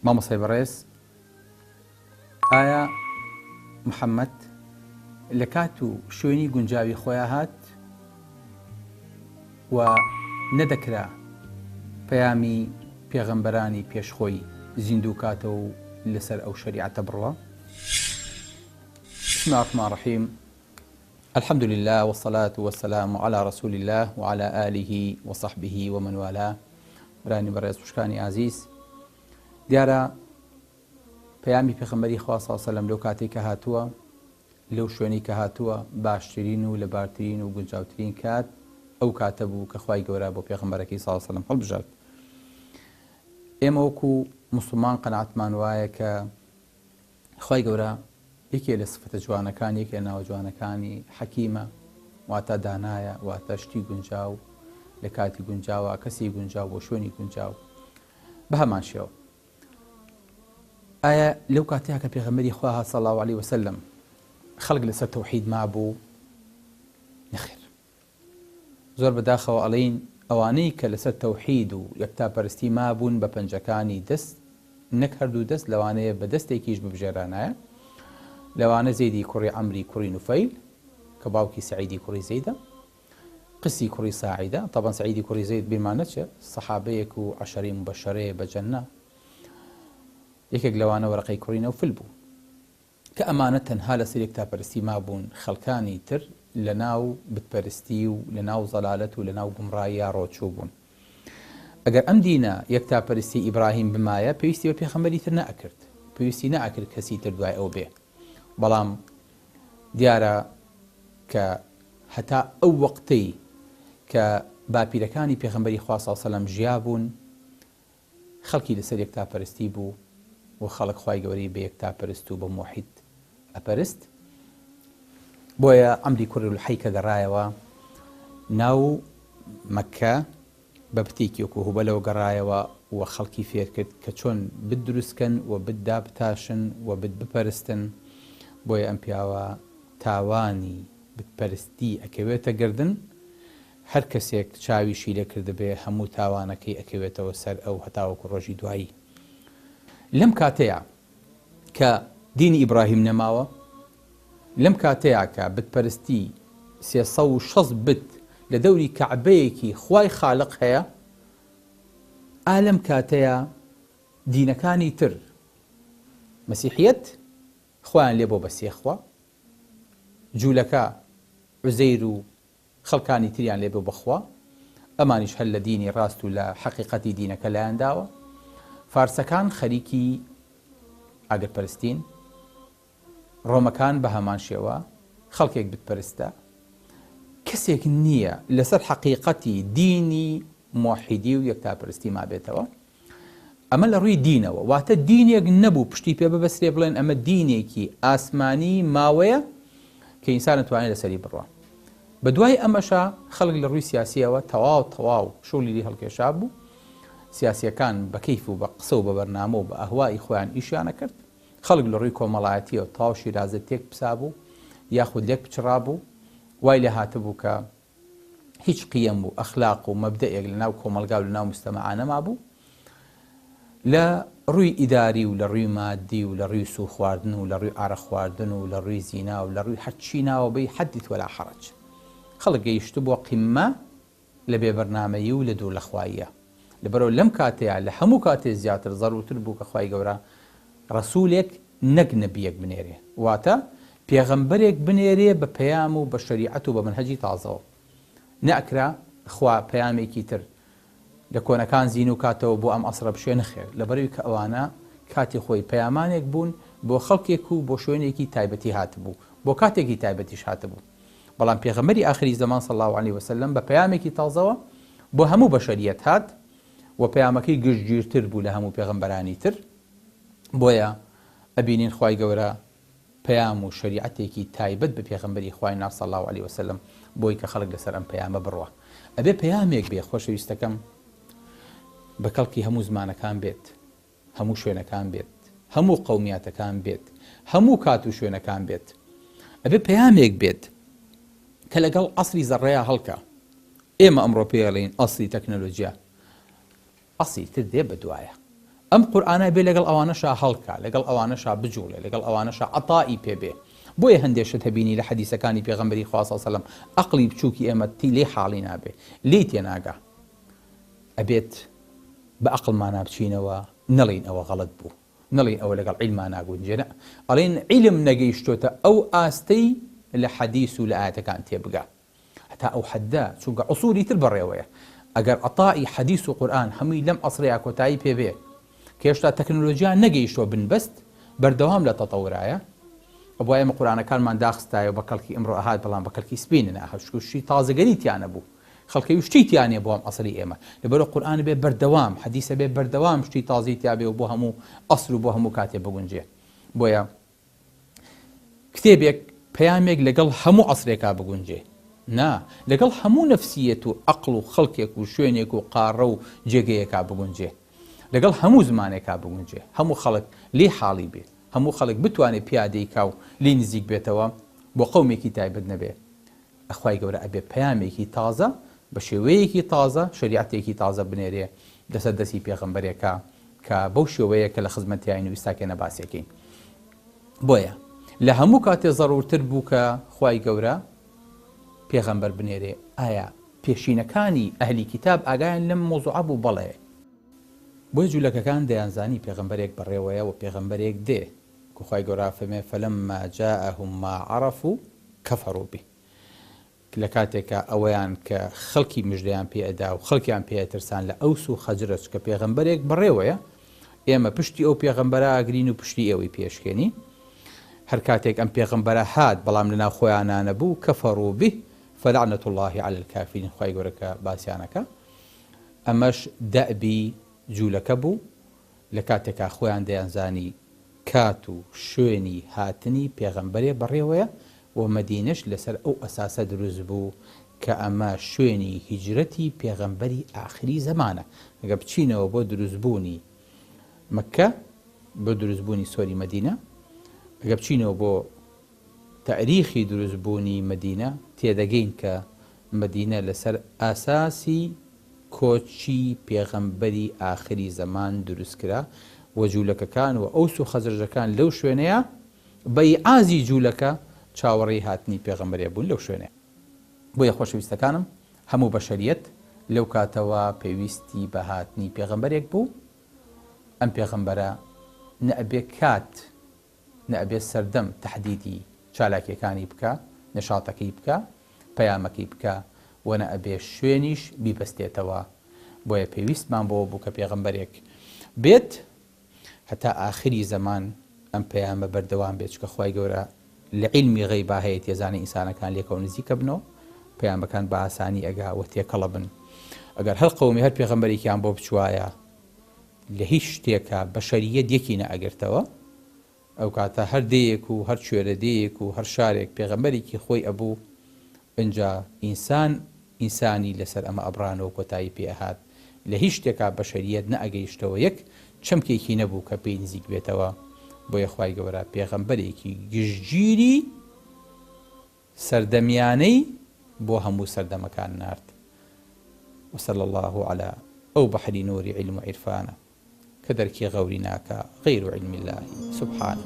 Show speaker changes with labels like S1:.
S1: مامۆستای بەڕێز، ئایا محەممەد لە کات و شوێنی گونجاوی خۆیان هات و نەدەکرا پەیامی پێغەمبەرانی پێشخۆی زیندوو کاتە و لەسەر ئەو شەریعەتە بڕوە؟ بسم الله الرحمن الرحيم. الحمد لله والصلاة والسلام على رسول الله وعلى آله وصحبه ومن والاه. برانی بەڕێز خوشکانی عزیز، دیارە پەیامی پێغەمبەری خوا صلی الله علیه و سلم لەو کاتێک کە هاتووە، لەو شوێنی کە هاتووە، باشترین و لەبارترین و گونجاوترین کات ئەو کاتە بوو کە خوای گەورە بۆ پێغەمبەرەکەی صلی الله علیه و سلم هەڵبژارد. ئێمە وەکو مسلمان قەناعەتمان وایە کە خوای گەورە یەکێ لە سفەتە جوانەکان، یەکێ لە ناوە جوانەکانی حەکیمە، واتە دانایە، واتە شتی گونجاو لە کاتی گونجاوە، کەسی گونجاو بۆ شوێنی گونجاو. بە هەمان شێوە ئایا لەو کاتێک کە پێغەمبەری خوا هات صلی الله علیه و سلم خەڵک لەسەر تەوحید مابوو؟ نەخێر. زۆر بەداخەوە ئەڵێن ئەوانەی کە لەسەر تەوحید و یەکتاپەرستی مابوون بە پەنجەکانی دەست، نەک هەردوو دەست، لەوانەیە بە دەستێکیش ببژێرانایە. لەوانە زەیدی کوڕی عەمری کوڕی نوفەیل کە باوکی سەعیدی کوڕی زەیدە، قسی کوڕی ساعیدە. طبعا سەعیدی کوڕی زەید بیرمان نەچێ، سەحابەیەک و عەشەرەی مبەشەرەیە بە جەنە، یەکێک لەوانە وەرەقەی کوڕی نەوفل بوو کە ئەمانە تەنها لەسەر یەکتاپەرستی مابوون، خەڵکانی تر لە ناو بتپەرستی و لە ناو زەلالەت و لە ناو گومڕاییە ڕۆچوو بوون. ئەگەر ئەم دینە یەکتاپەرستی ئیبراهیم بمایە، پێویستی بە پێغەمبەری تر نەئەکرد، پێویستی نەئەکرد کەسی تر دوای ئەو بێ. بەڵام دیارە کە هەتا ئەو وەقتەی کە باپیرەکانی پێغەمبەری خوا صلی الله علیه و سلم ژیا بوون، خەڵکی لەسەر یەکتاپەرستی بوو و خەڵک خوای گەورەی بە یەکتاپەرست و بە موحید ئەپەرست. بۆیە عەمری کوڕی لوحەی کە گەڕایەوە ناو مەککە بە پتێکی وەکو هوبەلەوە گەڕایەوە و خەڵکی فێر کرد کە چۆن بتدروستکەن و بتدابتاشن و بتبپەرستن. بۆیە ئەم پیاوە تاوانی بتپەرستی ئەکەوێتە گردن، هەر کەسێک چاویشی لێ کردبێ هەموو تاوانەکەی ئەکەوێتەوە سەر ئەو هەتاوەکو ڕۆژی دوایی. لەم کاتەیە کە دینی ئیبراهیم نەماوە، لەم کاتەیە کە بتپەرستی 360 بت لە دەوری کەعبەیەکی خوای خالق هەیە، لەم کاتەیە دینەکانی تر، مەسیحیەت خۆیان لێ بۆ بەسێ خوا، جوولەکە عوزەیر و خەڵکانی تریان لێ بۆ بەخوا، ئەمانیش هەر لە دینی ڕاست و لە حەقیقەتی دینەکە لایەنداوە. فارسەکان خەریکی ئاگرپەرستین، ڕۆمەکان بە هەمان شێوە خەڵکێک بتپەرستە، کەسێک نییە لەسەر حەقیقەتی دینی موحیدی و یەکتاپەرستی مابێتەوە. ئەمە لە ڕووی دینەوە، واتە دینێک نەبوو پشتی پێ ببەسرێ بڵێن ئەمە دینێکی ئاسمانی ماوەیە کە ئینسان نەتوانێت لەسەری بڕوە. بە دوای ئەمەشە خەڵک لە ڕووی سیاسیەوە تەواو شوڵی هەڵکێشا بوو. سیاسیەکان بە کەیف و بە قسە و بە بەرنامە و بە ئەهوای خۆیان ئیشیانە کرد. خەڵک لە ڕووی کۆمەڵایەتیەوە تەواو شیرازە تێک پسا بوو، یاخود لێک پچڕا بوو، وای لێ هاتبوو کە هیچ قیەم و ئەخلاق و مەبدەئێک لە ناو کۆمەلگا و لە ناو مجتەمەعانە مابوو. لە ڕووی ئیداری و لە ڕووی مادی و لە ڕووی سوو خواردن و لە ڕووی ئارە خواردن و لە ڕووی زینا و لە ڕووی هەرچی ناوە بەی حەدیت وەلا حەرەج، خەڵک گەیشت بۆ قیممە لە بێبەرنامەیی و لە دوور لە خواییە. لەبەرەوە لەم کاتەیە لە هەموو کاتێ زیاتر زەڕوتر بوو کە خوای گەورە ڕەسوولێک نەک نەبیەک بنێرێ، واتە پێغەمبەرێک بنێرێ بە پەیام و بە شەریعەت و بە منهەجی تازەوە. نەئەکرا خوا پەیامێکی تر لە کۆنەکان زین و کاتەوە بۆ ئەم ئەسرە بشێ، نەخێر، لەبەرەوەی کە ئەوانە کاتی خۆی پەیامانێک بوون بۆ خەڵکێک و بۆ شوێنێکی تایبەتی هاتبوو، بۆ کاتێکی تایبەتیش هاتبوو. بەڵام پێغەمبەری ئاخری زەمان صلی الله علیه و سلم بە پەیامێکی تازەوە بۆ هەموو بەشەریەت هات و پەیامەکەی گشتگیرتر بوو لە هەموو پێغەمبەرانی تر. بۆیە ئەبینین خوای گەورە پەیام و شەریعەتێکی تایبەت بە پێغەمبەری خوای ناو صلی الله علیه و سلم بۆی کە خەڵک لەسەر ئەم پەیامە بڕوە. ئەبێ پەیامێک بێ خۆشەویستەکەم بە کەڵکی هەموو زمانەکان بێت، هەموو شوێنەکان بێت، هەموو قەومیاتەکان بێت، هەموو کات و شوێنەکان بێت. ئەبێ پەیامێک بێت کە لەگەڵ ئەسری زەڕەیە هەڵکە. ئێمە ئەمڕۆ پێڵین ئەسری تەکنۆلۆژیا، ئەسری تر دێ بە دوایە. ئەم قورئانە بێ لەگەڵ ئەوانەشا هەڵکا، لەگەڵ ئەوانەشا بجوڵێ، لەگەڵ ئەوانەشا عەتایی پێبێ. بۆیە هەندێشت هەبینی لە حەدیسەکانی پێغەمبەری خوا صلی الله علیه و سلم عەقڵی بچووکی ئێمە تی لێ حاڵی نابێ، لێی تێناگا. ئەبێت بە عەقڵمان بچینەوە، نەڵێن ئەوە غەڵەت بوو، نەڵێن ئەوە لەگەڵ عیلمان ناگونجێنە، ئەڵێن عیلم نەگەیشتۆتە ئەو ئاستەی لە حەدیث و لە ئاەتەکان تێبگا. هەتا ئەو حەددا چونکە عوسولی تر بەڕێوەیە. ئەگەر عەتای حەدیث و قورئان هەمووی لەم ئەسڕەیە کۆتایی پێبێ کە هێشتا تەکنۆلۆژیا نەگەیشتووە بنبەست، بەردەوام لە تەتەورایە، بۆ ئێمە قورئانەکانمان داخستایەوە بە کەڵکی ئەمڕۆ ئاهات، بەڵام بە کەڵکی سپینە، هەشتی تازەگەری تیانە بوو، خەڵکی وشتی تیانێ بۆ ئەم ئەسڵی ئێمە. لەبەرەوە قورئان بێ بەردەوام، حەدیثە بێ بەردەوام، شتی تازەی تیابێ و بۆ هەموو ئەسڵ و بۆ هەموو کاتێ بگونجێ. بۆیە کتێبێک پەیامێک لەگەڵ هەموو ئەسرێکا بگونجێ، نا لەگەڵ هەموو نەفسیەت و عەقڵ و خەڵکێک و شوێنێک و قاڕە و جێگەیەکا بگونجێ، لەگەڵ هەموو زمانێکا بگونجێ، هەموو خەڵک لێ حاڵی بێ، هەموو خەڵک بتوانێت پیادەیکا و لێ نزیک بێتەوە، بۆ قەومێکی تایبەت نەبێ. ئەخوای گەورە ئەبێ پەیامێکی تازە بە شێوەیەکی تازە، شریعەتێکی تازە بنێرێ لەسەر دەستی پێغەمبەرێکە کە بەو شێوەیە کە لە خزمەتیان و ئیساکێنە باسیەکەین. بۆیە لە هەموو کاتێ زەڕورتر بوو کە خوای گەورە پێغەمبەر بنێرێ. ئایا پێشینەکانی ئەهلی کتاب ئاگایان لەم مۆزوعە بوو؟ بەڵێ. بۆیە جوولەکەکان دەیانزانی پێغەمبەرێک بەڕێوەیە و پێغەمبەرێک دێ، کە خوای گەورە فەرمێ فەلەمما جاءهم ما عرفوا كفروا به. لە کاتێکە ئەوەیان کە خەڵکی مژدەیان پێئەدا و خەڵکیان پێترسان لە ئەوس و خەجرەج کە پێغەمبەرێک بەڕێوەیە، ئێمە پشتی ئەو پێغەمبەرە ئاگرین و پشتی ئەوەی پێشکێنی. هەر کاتێک ئەم پێغەمبەرە هات بەڵام لەناو خۆیانە نەبوو كفروا به فلعنة الله على الكافرين. خوای گەورە باسییانەکە ئەمەش دەبی جوولەکە بوو لە کاتێکا خۆیان دەیانزانی کات و شوێنی هاتنی پێغەمبەرێ بەڕێوەیە و مەدینەش لەسەر ئەو ئەساسە دروست بوو کە ئەمە شوێنی هیجرەتی پێغەمبەری ئاخری زەمانە. ئەگە بچینەوە بۆ دروستبوونی مەککە، بۆ دروستبوونی سۆری مەدینە، ئەگە بچینەوە بۆ تاریخی دروستبوونی مەدینە، تێدەگەین کە مەدینە لەسەر ئاساسی کۆچی پێغەمبەری ئاخری زەمان دروستکرا و جوولەکەکان و ئەوس و خەزرجەکان لەو شوێنەیە بەیعازی جوولەکە چاوەڕێی هاتنی پێغەمبەرێ بوون لەو شوێنێ. بۆیە خۆشەویستەکانم، هەموو بەشەریەت لەو کاتەوە پێویستی بە هاتنی پێغەمبەرێک بوو. ئەم پێغەمبەرە نەئەبێ کات، نەئەبێ سەردەم تەحدیدی چالاکیەکانی بکە، نەشاتەکەی بکە، پەیامەکەی بکە، و نەئەبێ شوێنیش بیبەستێتەوە. بۆیە پێویستمان بۆ بوو کە پێغەمبەرێک بێت هەتا ئاخری زەمان ئەم پەیامە بەردەوام بێت، چکە خوای گەورە لە عیلمی غەیبا هەیە تێزانی ئینسانەکان لێکەوە نزیکە بنەوە، پەیامەکان بە ئاسانی ئەگا و تێکەڵە بن. ئەگەر هەر قەومی هەر پێغەمبەرێکیان بۆ بچوایە لە هیچ شتێکە بەشەریەت یەکی نەئەگرتەوە، ئەو کاتە هەر دەیەک و هەر کوێرە دەیەک و هەر شارێک پێغەمبەرێکی خۆی ئەبوو، ئینجا ئینسانی لەسەر ئەمە ئەبرانەوە کۆتایی پێهات، لە هیچ شتێکا بەشەریەت نەئەگەیشتەوە یەک چەمکێکی نەبوو کە پێی نزیک بێتەوە. بۆیە خوای گەورە پێغەمبەرێکی گشتگیری سەردەمیانەی بۆ هەموو سەردەمەکان نارد. وصلى الله على ئەو بەحری نوری علم و عیرفانە کە دەرکی غەوری ناکە غەیر علم الله سبحانه.